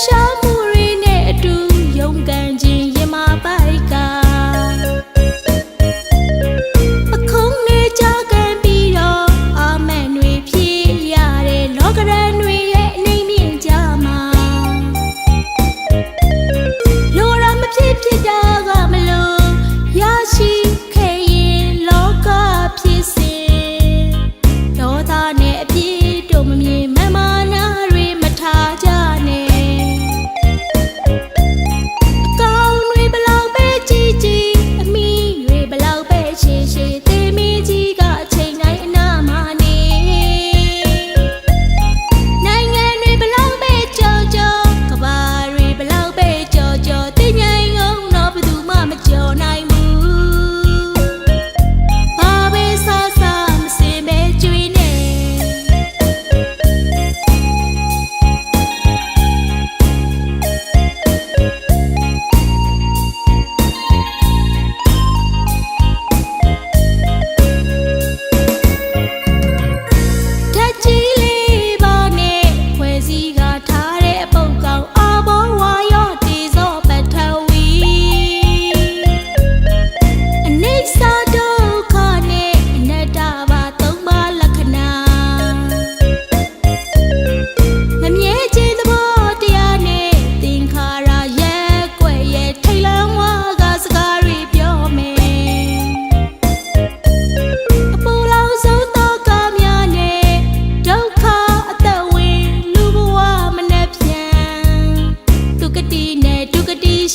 ရှားမှုတွေနဲ့အတူရုန်းကန်ခြင်းရင်မပိုက်ကအခုံးနေကြကန်ပြီးတော့အာမန်တွေဖြစ်ရတဲ့လောကရန်တွေရဲ့အနေမြင့်ကြမှာလိုရမဖြစ်ဖြစ်တာကမလို့ရရှိခဲ့ရင်လောကဖြစ်စဉ်ဒေါသနဲ့အပြည့်တို့မမြင်မမာနာတွေမထားကြနဲ့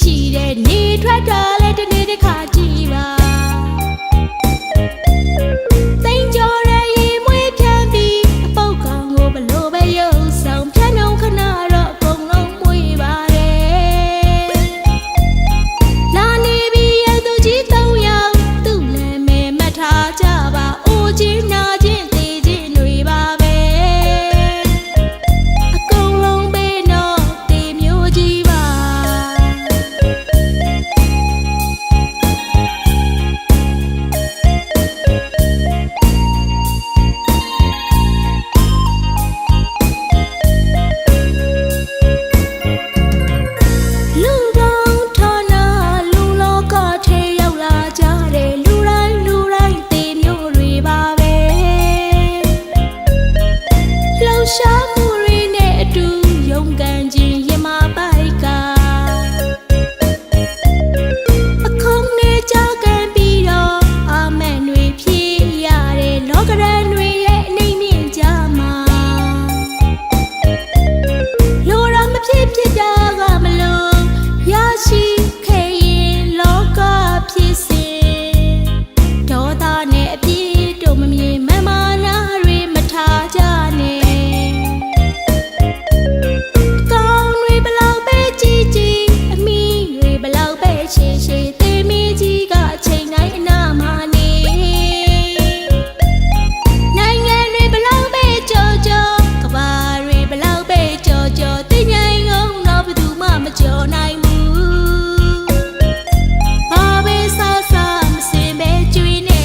ရှိတဲ့နေထွက်တာလဲတနေ့တစ်ခါကြည့်ပါသိမ်းကြော်ရဲ့ရေမွေးဖြန်းပြီးအပုတ်ကောင်ကိုဘလို့ပဲရုပ်ဆောင်ဖြန်းအောင်ခဏတော့အကုန်လုံးမွေးပါတယ်လာနေပြီးရသူကြီး၃ယောက်သူ့နာမည်မှတ်ထားကြပါအိုချင်းနာချင်းသေချင်းတွေပါပဲအကုန်လုံးပဲတော့သေမျိုးကြီးပါရှားမှုတွေနဲ့အတူရုန်းကန်ခြင်းရင်မပိုက်ကအခုံးနေကြကန်ပြီးတော့အာမန်တွေဖြစ်ရတဲ့လောကရန်တွေရဲ့အနေမြင့်ကြမှာလိုရမဖြစ်ဖြစ်တာကမလို့ရရှိခဲ့ရင်လောကဖြစ်စဉ်ဒေါသနဲ့အပြည့်တို့မမြင်မမာနာတွေမထားကြနဲ့ကြော်နိုင်မှုဘာပဲစားစားမစင်ပဲကျွေးနေ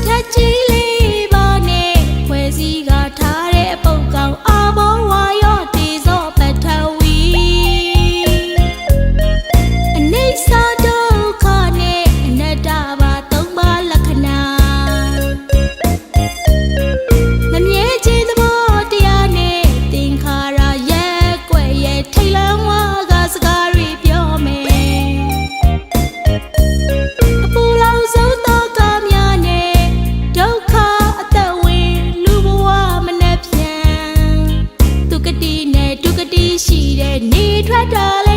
ထက်ကြီးလေးပါနဲ့ဖွဲ့စည်းကထားတဲ့အပုတ်ကောင်အဘောဝါရောတေစောပတ်ထဝီစာဒုက္ခနဲ့အနတ္တပါသုံးပါးလက္ခဏာမမြဲခြင်းသဘောတရားနဲ့သင်္ခါရရဲ့ကွယ်ရဲ့ထိတ်လန့်ဝါကစကားတွေပြောမယ်အပူလောင်ဆုံးသောကများနဲ့ဒုက္ခအသက်ဝင်လူဘဝမနှက်ပြန်သူကတိနဲ့ဒုက္ခတိရှိတဲ့နေထွက်တာ